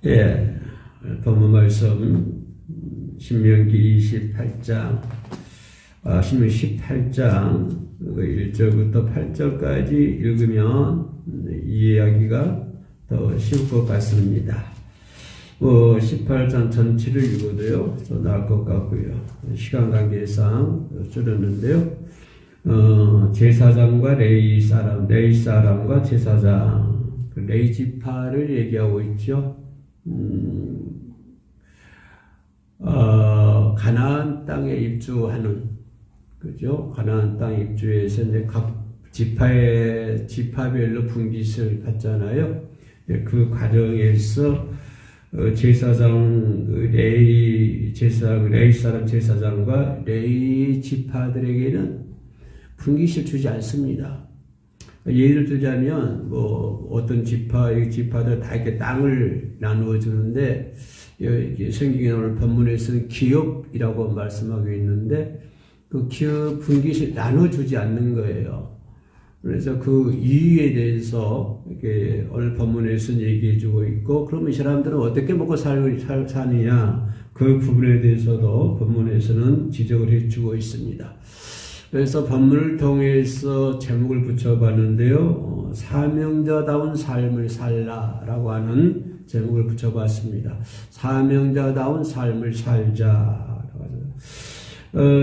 예, 본문 말씀 신명기 28장, 신명기 18장 1절부터 8절까지 읽으면 이 이야기가 더 쉬울 것 같습니다. 18장 전체를 읽어도요, 더 나을 것 같고요. 시간 관계상 줄였는데요. 제사장과 레위 사람과 제사장, 레위 지파를 얘기하고 있죠. 가나안 땅에 입주하는, 그죠? 가나안 땅 입주해서 이제 각 지파별로 분깃을 받잖아요. 그 과정에서 제사장, 레위 사람 제사장과 레위 지파들에게는 분깃을 주지 않습니다. 예를 들자면, 어떤 지파들 다 이렇게 땅을 나누어 주는데, 성경에 나오는 본문에서는 기업이라고 말씀하고 있는데, 그 기업 분깃을 나눠주지 않는 거예요. 그래서 그 이유에 대해서 이렇게 오늘 본문에서는 얘기해주고 있고, 그러면 이 사람들은 어떻게 먹고 사느냐, 그 부분에 대해서도 본문에서는 지적을 해주고 있습니다. 그래서 본문을 통해서 제목을 붙여봤는데요. 사명자다운 삶을 살라라고 하는 제목을 붙여봤습니다. 사명자다운 삶을 살자.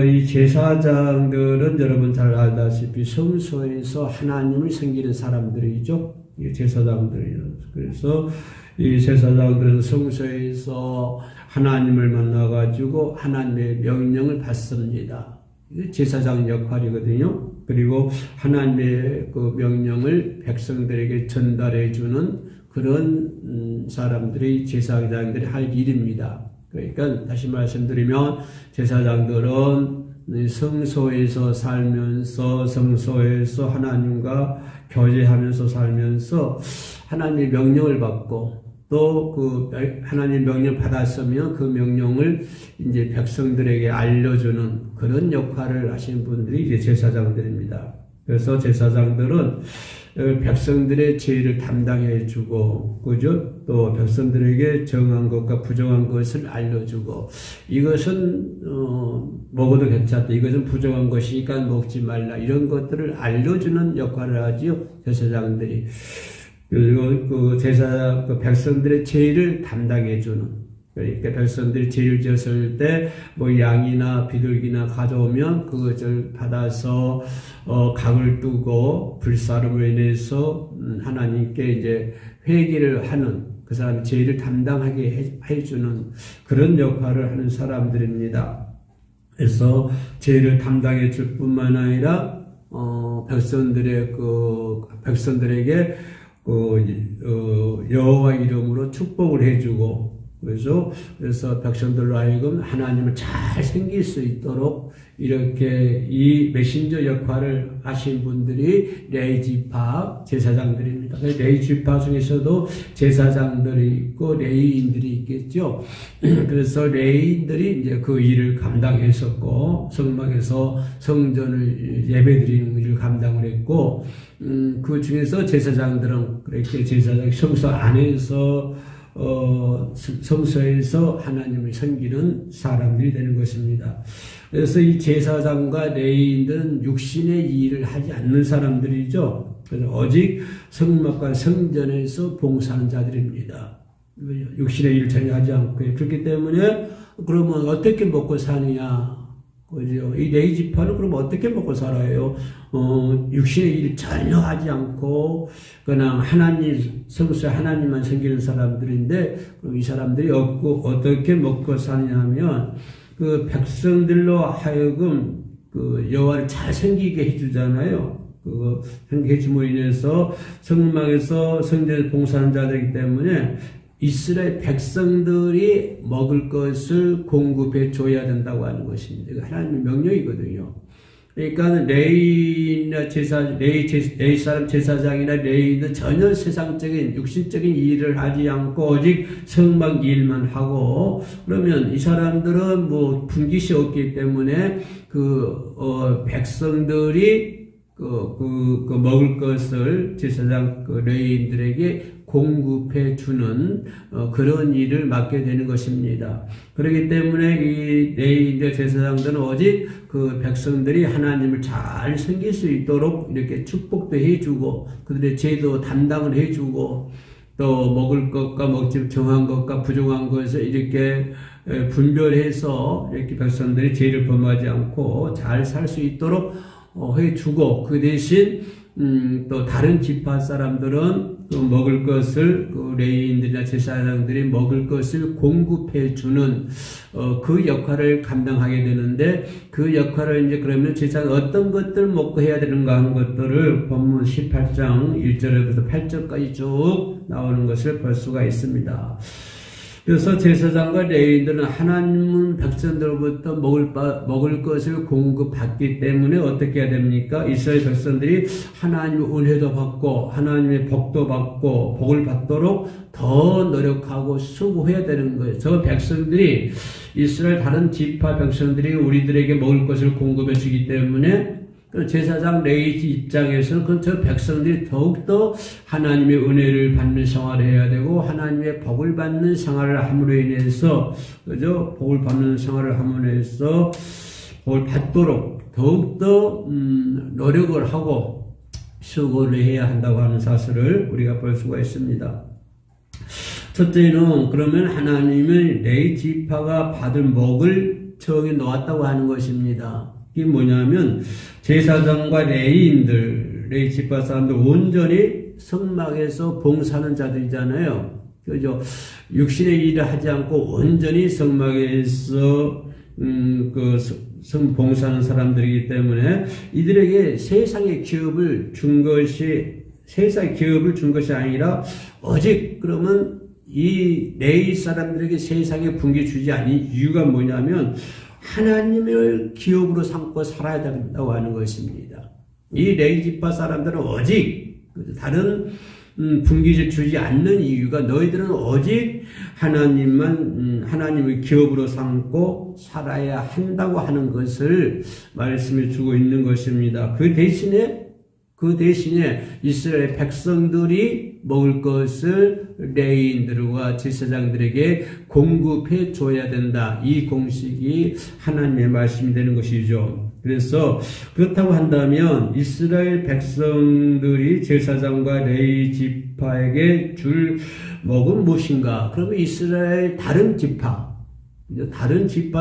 이 제사장들은 여러분 잘 알다시피 성소에서 하나님을 섬기는 사람들이죠. 이 제사장들이요. 그래서 이 제사장들은 성소에서 하나님을 만나가지고 하나님의 명령을 받습니다. 제사장 역할이거든요. 그리고 하나님의 그 명령을 백성들에게 전달해주는 그런 사람들이 제사장들이 할 일입니다. 그러니까 다시 말씀드리면 제사장들은 성소에서 살면서 성소에서 하나님과 교제하면서 살면서 하나님의 명령을 받고 또 그 하나님의 명령을 받았으면 그 명령을 이제 백성들에게 알려주는 그런 역할을 하시는 분들이 이제 제사장들입니다. 그래서 제사장들은 백성들의 죄를 담당해주고, 그죠? 또 백성들에게 정한 것과 부정한 것을 알려주고, 이것은 먹어도 괜찮다, 이것은 부정한 것이니까 먹지 말라, 이런 것들을 알려주는 역할을 하지요, 제사장들이. 그리고 그 백성들의 죄를 담당해주는, 그러니까 백성들이 죄를 지었을 때 양이나 비둘기나 가져오면 그것을 받아서 각을 두고 불사름으로 인해서 하나님께 이제 회개를 하는, 그 사람의 죄를 담당하게 해주는 그런 역할을 하는 사람들입니다. 그래서 죄를 담당해 줄 뿐만 아니라 백성들에게 여호와 이름으로 축복을 해주고, 그래서 백성들로 하여금 하나님을 잘 섬길 수 있도록 이렇게 이 메신저 역할을 하신 분들이 레위 지파 제사장들입니다. 레위 지파 중에서도 제사장들이 있고 레위인들이 있겠죠. 그래서 레위인들이 이제 그 일을 감당했었고, 성막에서 성전을 예배드리는 일을 감당을 했고, 그 중에서 제사장들은 그렇게 제사장 성소 안에서 성소에서 하나님을 섬기는 사람들이 되는 것입니다. 그래서 이 제사장과 레위인들은 육신의 일을 하지 않는 사람들이죠. 그래서 오직 성막과 성전에서 봉사하는 자들입니다. 육신의 일을 전혀 하지 않고, 그렇기 때문에 그러면 어떻게 먹고 사느냐? 그죠? 이 레위 지파는 그럼 어떻게 먹고 살아요? 육신의 일 전혀 하지 않고 그냥 성소에 하나님만 섬기는 사람들인데, 그럼 이 사람들이 어떻게 먹고 사느냐면, 그 백성들로 하여금 그 여호와를 잘 섬기게 해주잖아요. 그거 섬기게 해줌으로 인해서 성막에서 성전에 봉사하는 자들이기 때문에 이스라엘 백성들이 먹을 것을 공급해 줘야 된다고 하는 것입니다. 이거 하나님의 명령이거든요. 그러니까 레위 사람 제사장이나 레위는 전혀 세상적인 육신적인 일을 하지 않고 오직 성막 일만 하고, 그러면 이 사람들은 분깃이 없기 때문에 백성들이 먹을 것을 제사장 레위인들에게 공급해 주는 그런 일을 맡게 되는 것입니다. 그렇기 때문에 이 레위인들 제사장들은 오직 그 백성들이 하나님을 잘 섬길 수 있도록 이렇게 축복도 해주고 그들의 제도 담당을 해주고 또 먹을 것과 먹지 정한 것과 부정한 것을 이렇게 분별해서 이렇게 백성들이 죄를 범하지 않고 잘 살 수 있도록 해주고 그 대신 또 다른 지파 사람들은 또 먹을 것을 그 레위인들이나 제사장들이 먹을 것을 공급해 주는 그 역할을 감당하게 되는데 그 역할을 이제 그러면 제사장 어떤 것들 먹고 해야 되는가 하는 것들을 본문 18장 1절에서 8절까지 쭉 나오는 것을 볼 수가 있습니다. 그래서 제사장과 레위인들은 하나님은 백성들로부터 먹을 것을 공급받기 때문에 어떻게 해야 됩니까? 이스라엘 백성들이 하나님의 은혜도 받고 하나님의 복도 받고 복을 받도록 더 노력하고 수고해야 되는 거예요. 저 백성들이 이스라엘 다른 지파 백성들이 우리들에게 먹을 것을 공급해 주기 때문에 제사장 레위 입장에서는 저 백성들이 더욱더 하나님의 은혜를 받는 생활을 해야 되고 하나님의 복을 받는 생활을 함으로 인해서 그죠? 복을 받는 생활을 함으로 인해서 복을 받도록 더욱더 노력을 하고 수고를 해야 한다고 하는 사실을 우리가 볼 수가 있습니다. 첫째는 그러면 하나님은 레위 지파가 받을 목을 정해 놓았다고 하는 것입니다. 이게 뭐냐면 제사장과 레위인들, 레위 지파 사람들 온전히 성막에서 봉사하는 자들이잖아요. 그죠? 육신의 일을 하지 않고 온전히 성막에서 봉사하는 사람들이기 때문에 이들에게 세상의 기업을 준 것이 아니라 오직 그러면 이 레위 사람들에게 세상의 분기 주지 않은 이유가 뭐냐면 하나님을 기업으로 삼고 살아야 된다고 하는 것입니다. 이 레위 지파 사람들은 오직 다른 분기를 주지 않는 이유가 너희들은 오직 하나님을 기업으로 삼고 살아야 한다고 하는 것을 말씀해 주고 있는 것입니다. 그 대신에 이스라엘 백성들이 먹을 것을 레위인들과 제사장들에게 공급해 줘야 된다. 이 공식이 하나님의 말씀이 되는 것이죠. 그래서 그렇다고 한다면 이스라엘 백성들이 제사장과 레위 지파에게 줄 먹은 무엇인가? 그러면 이스라엘 다른 지파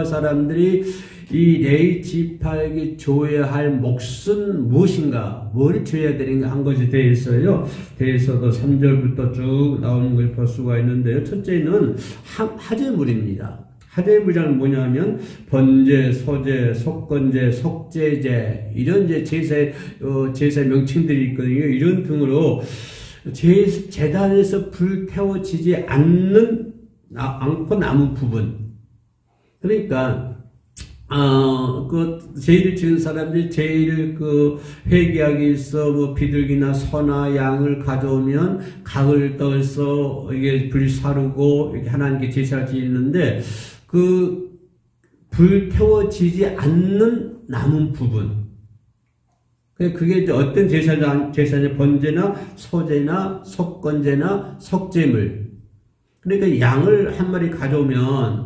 사람들이 이 레위 지파에게 줘야 할 몫은 무엇인가? 뭘 줘야 되는가 한 것에 대해서도 3절부터 쭉 나오는 걸 볼 수가 있는데요. 첫째는 하제물입니다. 하제물이란 뭐냐면 번제, 소제, 속건제, 속제제 이런 제사의 명칭들이 있거든요. 이런 등으로 제단에서 불태워지지 않고 남은 부분. 그러니까 제의를 지은 사람들이 제의를 회개하기 위해서 비둘기나 소나 양을 가져오면 각을 떠서 이게 불사르고 이렇게 하나님께 제사를 지는데 불태워지지 않는 남은 부분. 그게 이제 어떤 제사냐, 번제나 소제나 속건제나 속제물. 그러니까 양을 한 마리 가져오면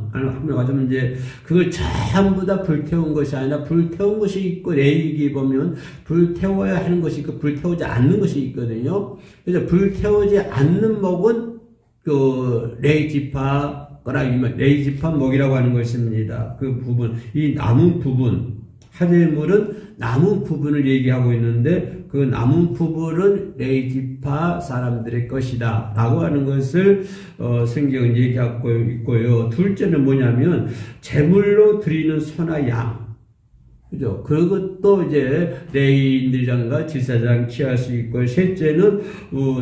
이제 그걸 전부 다 불태운 것이 아니라 불태운 것이 있고 레위기에 보면 불태워야 하는 것이 있고 불태우지 않는 것이 있거든요. 그래서 불태우지 않는 목은 레위 지파 목이라고 하는 것입니다. 그 부분, 이 남은 부분, 하제물은 남은 부분을 얘기하고 있는데 그 남은 부분은 레위 지파 사람들의 것이다 라고 하는 것을 성경은 얘기하고 있고요. 둘째는 뭐냐면 제물로 드리는 소나 양, 그죠? 그것도 이제 레위인들과 제사장 취할 수 있고, 셋째는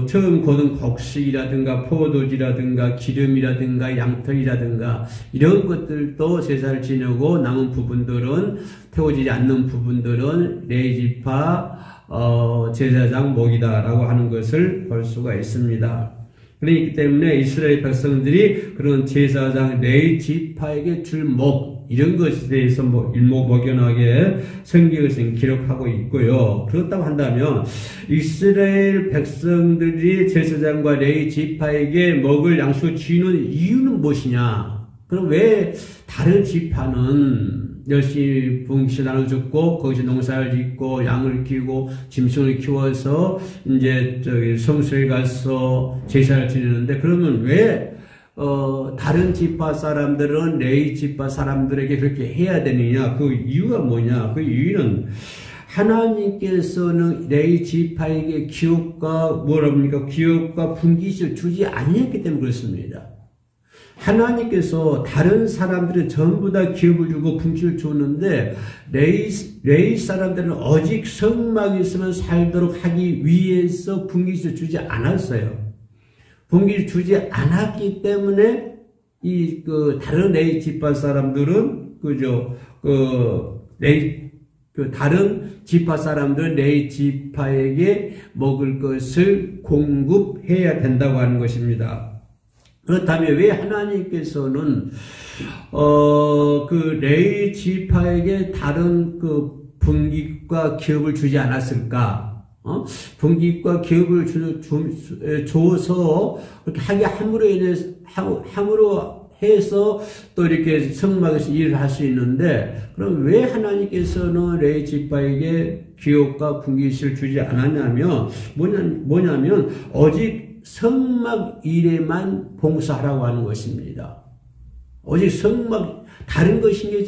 처음 거둔 곡식이라든가 포도지라든가 기름이라든가 양털이라든가 이런 것들도 제사를 지내고 남은 부분들은 태워지지 않는 부분들은 레위 지파 제사장 목이다라고 하는 것을 볼 수가 있습니다. 그렇기 때문에 이스라엘 백성들이 그런 제사장 레위 지파에게 줄 목, 이런 것에 대해서 일목목연하게 성경에서는 기록하고 있고요. 그렇다고 한다면 이스라엘 백성들이 제사장과 레위 지파에게 먹을 양식을 주는 이유는 무엇이냐? 그럼 왜 다른 지파는 열심히 분깃을 나눠줬고 거기서 농사를 짓고 양을 키우고 짐승을 키워서 이제 성소에 가서 제사를 지내는데, 그러면 왜 다른 지파 사람들은 레위 지파 사람들에게 그렇게 해야 되느냐? 그 이유가 뭐냐? 그 이유는 하나님께서는 레위 지파에게 기업과 기업과 분깃을 주지 아니했기 때문에 그렇습니다. 하나님께서 다른 사람들은 전부 다 기업을 주고 분깃을 줬는데 레위 사람들은 오직 성막에 있으면 살도록 하기 위해서 분깃을 주지 않았어요. 분깃을 주지 않았기 때문에 다른 레위 지파 사람들은 다른 지파 사람들은 레위 지파에게 먹을 것을 공급해야 된다고 하는 것입니다. 그렇다면 왜 하나님께서는 레위 지파에게 다른 분깃과 기업을 주지 않았을까? 분깃과 기업을 줘서 이렇게 하기 함으로 해서 또 이렇게 성막에서 일을 할 수 있는데, 그럼 왜 하나님께서는 레위 지파에게 기업과 분깃을 주지 않았냐면 뭐냐면 오직 성막 일에만 봉사하라고 하는 것입니다. 오직 성막, 다른 거 신경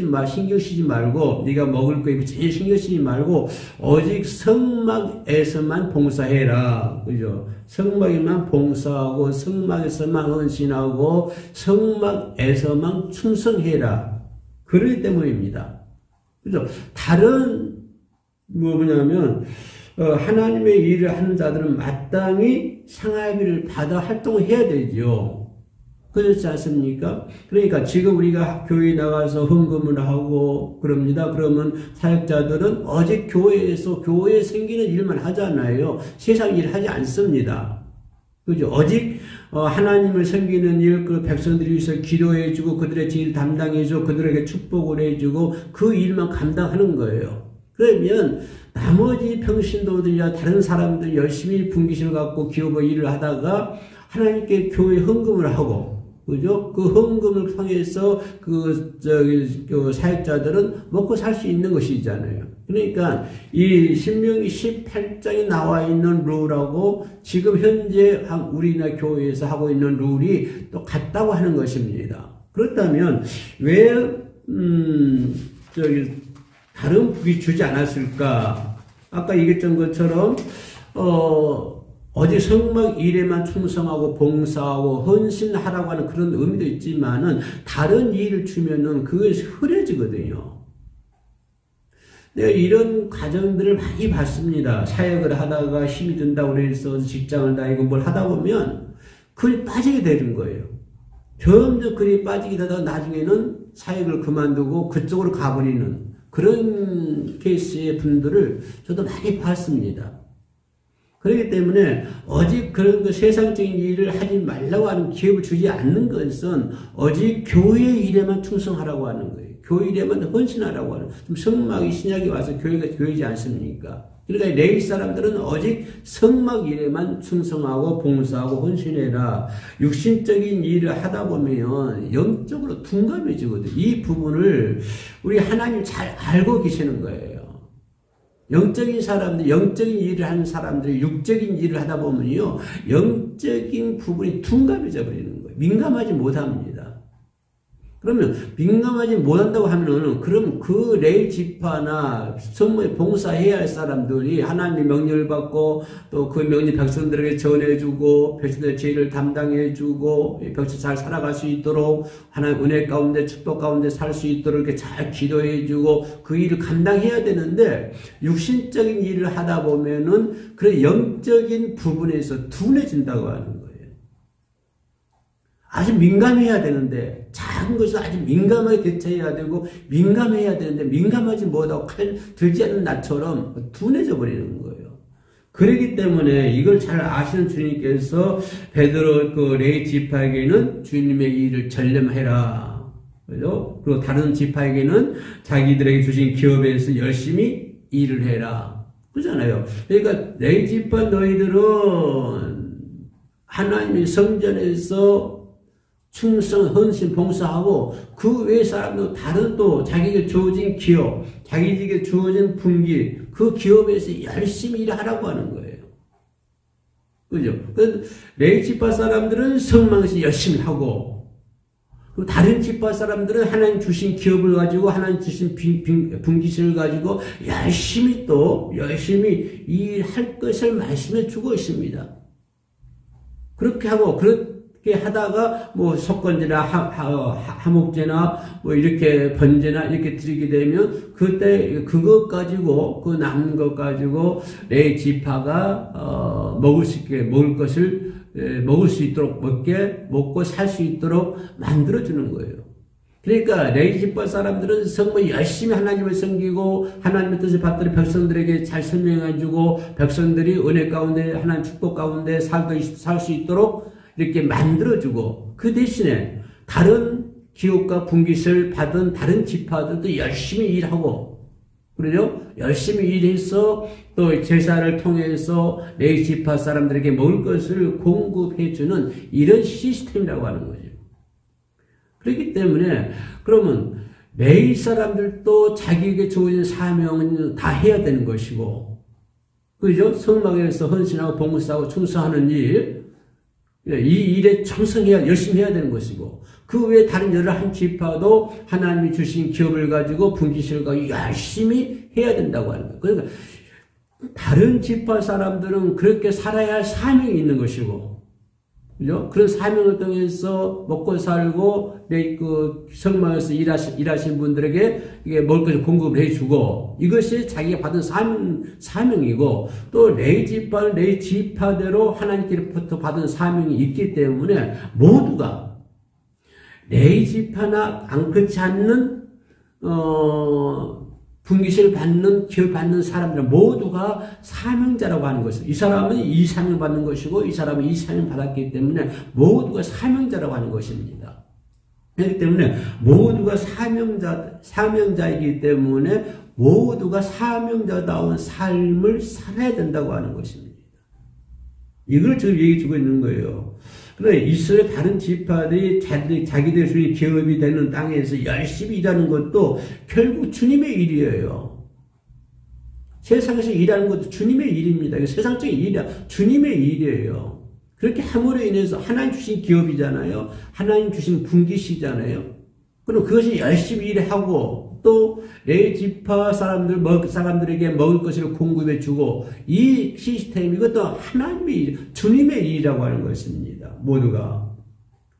쓰지 말고, 네가 먹을 거 전혀 신경 쓰지 말고, 오직 성막에서만 봉사해라. 그죠? 성막에만 봉사하고, 성막에서만 헌신하고, 성막에서만 충성해라. 그렇기 때문입니다. 그죠? 다른, 하나님의 일을 하는 자들은 마땅히 상하비를 받아 활동해야 되죠. 그렇지 않습니까? 그러니까 지금 우리가 교회에 나가서 헌금을 하고 그럽니다. 그러면 사역자들은 오직 교회에 생기는 일만 하잖아요. 세상 일 하지 않습니다. 그죠? 오직 하나님을 섬기는 일, 그 백성들이 위해서 기도해주고 그들의 죄를 담당해주고 그들에게 축복을 해주고 그 일만 감당하는 거예요. 그러면 나머지 평신도들이나 다른 사람들 열심히 분깃을 갖고 기업의 일을 하다가 하나님께 교회 헌금을 하고, 그죠? 그 헌금을 통해서 사역자들은 먹고 살 수 있는 것이잖아요. 그러니까 이 신명기 18장에 나와 있는 룰하고 지금 현재 우리나라 교회에서 하고 있는 룰이 또 같다고 하는 것입니다. 그렇다면 왜 다른 분깃 주지 않았을까? 아까 얘기했던 것처럼 오직 성막 일에만 충성하고 봉사하고 헌신하라고 하는 그런 의미도 있지만은 다른 일을 주면은 그것이 흐려지거든요. 내가 이런 가정들을 많이 봤습니다. 사역을 하다가 힘이 든다고 해서 직장을 다니고 뭘 하다 보면 그리 빠지게 되는 거예요. 점점 그리 빠지게 되다가 나중에는 사역을 그만두고 그쪽으로 가버리는 그런 케이스의 분들을 저도 많이 봤습니다. 그렇기 때문에 오직 그런 세상적인 일을 하지 말라고 하는 기업을 주지 않는 것은 오직 교회 일에만 충성하라고 하는 거예요. 교회 일에만 헌신하라고 하는, 좀 성막이 신약이 와서 교회가 교회지 않습니까? 그러니까 레위 사람들은 오직 성막 일에만 충성하고 봉사하고 헌신해라. 육신적인 일을 하다 보면 영적으로 둔감해지거든요. 이 부분을 우리 하나님 잘 알고 계시는 거예요. 영적인 사람들, 영적인 일을 하는 사람들이 육적인 일을 하다 보면요, 영적인 부분이 둔감해져 버리는 거예요. 민감하지 못합니다. 그러면 민감하지 못한다고 하면은 그럼 그 레위 지파나 성모에 봉사해야 할 사람들이 하나님의 명령을 받고 또 그 명령 백성들에게 전해주고 백성들의 죄를 담당해주고 백성 잘 살아갈 수 있도록 하나님 은혜 가운데 축복 가운데 살 수 있도록 이렇게 잘 기도해주고 그 일을 감당해야 되는데 육신적인 일을 하다 보면은 그런 영적인 부분에서 둔해진다고 하는 거예요. 아주 민감해야 되는데 작은 것을 아주 민감하게 대처해야 되고 민감해야 되는데 민감하지 못하고 칼 들지 않는 나처럼 둔해져 버리는 거예요. 그렇기 때문에 이걸 잘 아시는 주님께서 베드로 레위 지파에게는 주님의 일을 전념해라. 그죠? 그리고 다른 지파에게는 자기들에게 주신 기업에서 열심히 일을 해라. 그러잖아요. 그러니까 내 지파 너희들은 하나님의 성전에서 충성, 헌신, 봉사하고 그 외 사람도 다른 또 자기에게 주어진 기업, 자기에게 주어진 분기, 그 기업에서 열심히 일하라고 하는 거예요. 그죠? 레위 지파 사람들은 성망에서 열심히 하고, 그리고 다른 지파 사람들은 하나님 주신 기업을 가지고, 하나님 주신 분기실을 가지고 열심히 일할 것을 말씀해 주고 있습니다. 그렇게 하고, 그렇게 하다가, 뭐, 석건제나 하목제나, 뭐, 이렇게 번제나 이렇게 드리게 되면, 그때, 그것 가지고, 그 남은 것 가지고, 레위 지파가, 먹을 수 있도록, 먹고 살 수 있도록 만들어주는 거예요. 그러니까, 레위 지파 사람들은 정말 열심히 하나님을 섬기고, 하나님의 뜻을 받들어 백성들에게 잘 설명해주고, 백성들이 은혜 가운데, 하나님 축복 가운데 살 수 있도록 이렇게 만들어주고, 그 대신에 다른 기업과 분깃을 받은 다른 지파들도 열심히 일하고, 그래요? 열심히 일해서 또 제사를 통해서 레위 지파 사람들에게 먹을 것을 공급해주는 이런 시스템이라고 하는 거죠. 그렇기 때문에 그러면 레위 사람들도 자기에게 주어진 사명은 다 해야 되는 것이고, 그죠? 성막에서 헌신하고 봉사하고 충성하는 일, 이 일에 열심히 해야 되는 것이고, 그 외에 다른 여러 한 지파도 하나님이 주신 기업을 가지고 분기실을 가지고 열심히 해야 된다고 하는 거예요. 그러니까 다른 지파 사람들은 그렇게 살아야 할 사명이 있는 것이고, 그죠? 그런 사명을 통해서 먹고 살고, 성막에서 일하신 분들에게 이게 먹을 것을 공급을 해주고, 이것이 자기가 받은 사명이고, 또 레위 지파대로 하나님께로부터 받은 사명이 있기 때문에 모두가 레위 지파나 안 그렇지 않는, 분깃을 기업 받는 사람들은 모두가 사명자라고 하는 것을, 이 사람은 이 사명 받는 것이고, 이 사람은 이 사명 받았기 때문에 모두가 사명자라고 하는 것입니다. 그렇기 때문에 모두가 사명자이기 때문에 모두가 사명자다운 삶을 살아야 된다고 하는 것입니다. 이걸 지금 얘기해 주고 있는 거예요. 그러나 이스라엘 다른 지파들이 자기들 주의 기업이 되는 땅에서 열심히 일하는 것도 결국 주님의 일이에요. 세상에서 일하는 것도 주님의 일입니다. 세상적인 일이야. 주님의 일이에요. 그렇게 함으로 인해서 하나님 주신 기업이잖아요. 하나님 주신 분깃이잖아요. 그럼 그것이 열심히 일하고, 또 레위 지파 사람들에게 먹을 것을 공급해 주고, 이 시스템, 이것도 하나님의 일, 주님의 일이라고 하는 것입니다. 모두가.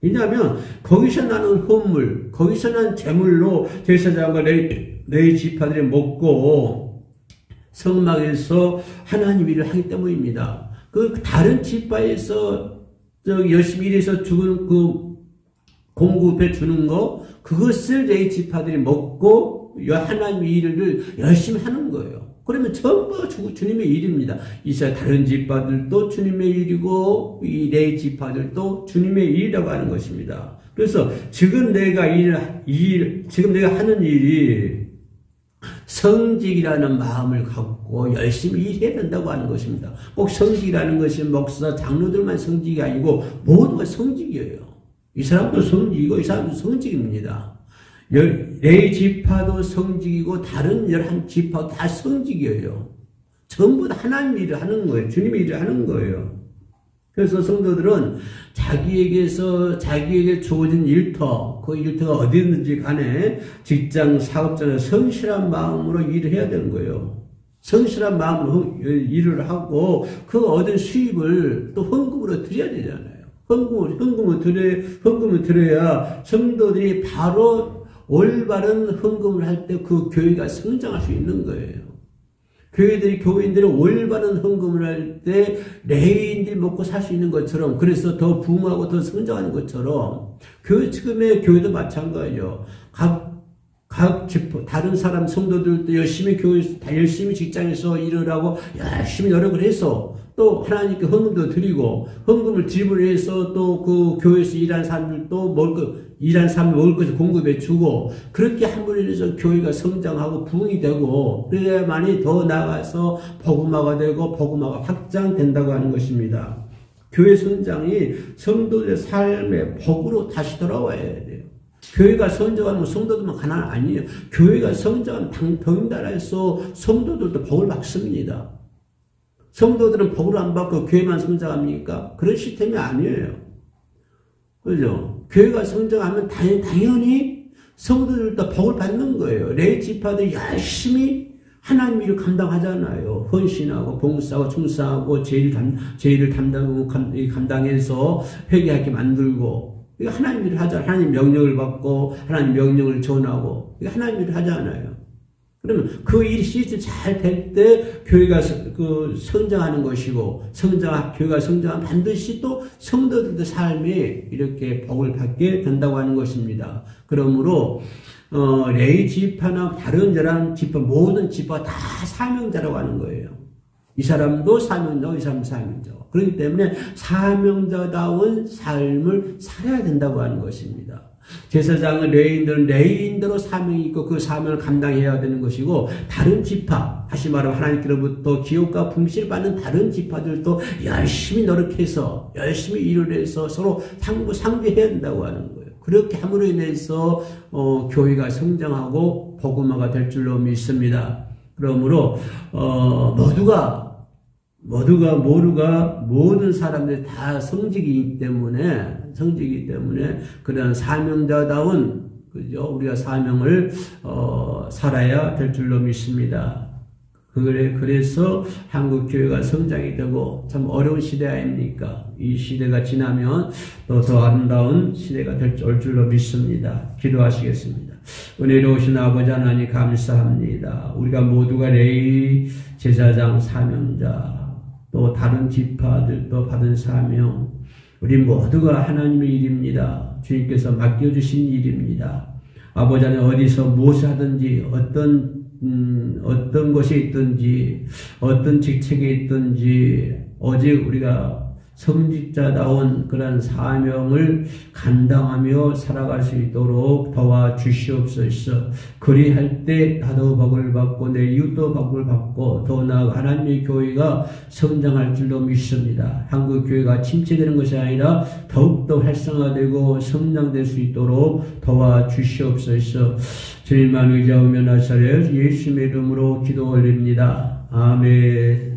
왜냐하면 거기서 나는 헌물, 거기서 난 재물로 제사장과 레위 지파들이 먹고 성막에서 하나님 일을 하기 때문입니다. 그 다른 지파에서 열심히 일해서 죽은 공급해 주는 거, 그것을 레위 지파들이 먹고 하나님의 일을 열심히 하는 거예요. 그러면 전부 주님의 일입니다. 이스라엘 다른 지파들도 주님의 일이고, 이 레위 지파들도 주님의 일이라고 하는 것입니다. 그래서 지금 내가 하는 일이 성직이라는 마음을 갖고 열심히 일해야 된다고 하는 것입니다. 꼭 성직이라는 것이 목사, 장로들만 성직이 아니고 모두가 성직이에요. 이 사람도 성직이고 이 사람도 성직입니다. 레위 지파도 성직이고 다른 11지파도 다 성직이에요. 전부 다 하나님 일을 하는 거예요. 주님의 일을 하는 거예요. 그래서 성도들은 자기에게 주어진 일터, 그 일터가 어디든지 간에 직장, 사업장에 성실한 마음으로 일을 해야 되는 거예요. 성실한 마음으로 일을 하고 그 얻은 수입을 또 헌금으로 드려야 되잖아요. 헌금을 드려야 성도들이 바로 올바른 헌금을 할 때 그 교회가 성장할 수 있는 거예요. 교인들이 올바른 헌금을 할 때 레위인들이 먹고 살 수 있는 것처럼, 그래서 더 부흥하고 더 성장하는 것처럼 지금의 교회도 마찬가지죠. 다른 성도들도 열심히 직장에서 일을 하고 열심히 노력을 해서 또 하나님께 헌금도 드리고 헌금을 드림으로 해서 또 그 교회에서 일하는 사람들도 일하는 사람이 먹을 것을 공급해 주고 그렇게 함으로 인해서 교회가 성장하고 부흥이 되고 그래야만이 더 나아가서 복음화가 되고 복음화가 확장된다고 하는 것입니다. 교회 성장이 성도들의 삶의 복으로 다시 돌아와야 돼요. 교회가 성장하면 성도들만 가난 아니에요. 교회가 성장하면 더군다나서 성도들도 복을 받습니다. 성도들은 복을 안 받고 교회만 성장합니까? 그런 시스템이 아니에요. 그죠? 교회가 성장하면 당연히 성도들도 복을 받는 거예요. 레위 지파들이 열심히 하나님 일을 감당하잖아요. 헌신하고 봉사하고 충성하고 제의를 감당해서 회개하게 만들고 이거 하나님 일을 하잖아요. 하나님 명령을 받고 하나님 명령을 전하고 이거 하나님 일을 하잖아요. 그러면 그 일이 시스템이 잘 될 때 교회가 성장하는 것이고 교회가 성장하면 반드시 또 성도들의 삶이 이렇게 복을 받게 된다고 하는 것입니다. 그러므로 레위 지파나 다른 지파 모든 지파가 다 사명자라고 하는 거예요. 이 사람도 사명자고 이 사람도 사명자고 그렇기 때문에 사명자다운 삶을 살아야 된다고 하는 것입니다. 제사장은 레위인대로 사명이 있고 그 사명을 감당해야 되는 것이고 다른 지파 다시 말하면 하나님께로부터 기업과 분실을 받는 다른 지파들도 열심히 노력해서 열심히 일을 해서 서로 상대해야 된다고 하는 거예요. 그렇게 함으로 인해서 교회가 성장하고 복음화가 될 줄로 믿습니다. 그러므로 모든 사람들이 다 성직이기 때문에 그런 사명자다운 그죠? 우리가 사명을 살아야 될 줄로 믿습니다. 그래서 한국 교회가 성장이 되고 참 어려운 시대 아닙니까? 이 시대가 지나면 또 더 아름다운 시대가 올 줄로 믿습니다. 기도하시겠습니다. 은혜로우신 아버지 하나님 감사합니다. 우리가 모두가 레위 제사장 사명자 또 다른 지파들도 받은 사명 우리 모두가 하나님의 일입니다. 주님께서 맡겨주신 일입니다. 아버지 하나님 어디서 무엇을 하든지 어떤 것이 있든지 어떤 직책에 있든지 오직 우리가 성직자다운 그런 사명을 감당하며 살아갈 수 있도록 도와주시옵소서. 그리할 때 나도 복을 받고 내 이웃도 복을 받고 더 나아가 하나님의 교회가 성장할 줄로 믿습니다. 한국 교회가 침체되는 것이 아니라 더욱더 활성화되고 성장될 수 있도록 도와주시옵소서. 주님만 의지하며 나사렛 예수님의 이름으로 기도 올립니다. 아멘.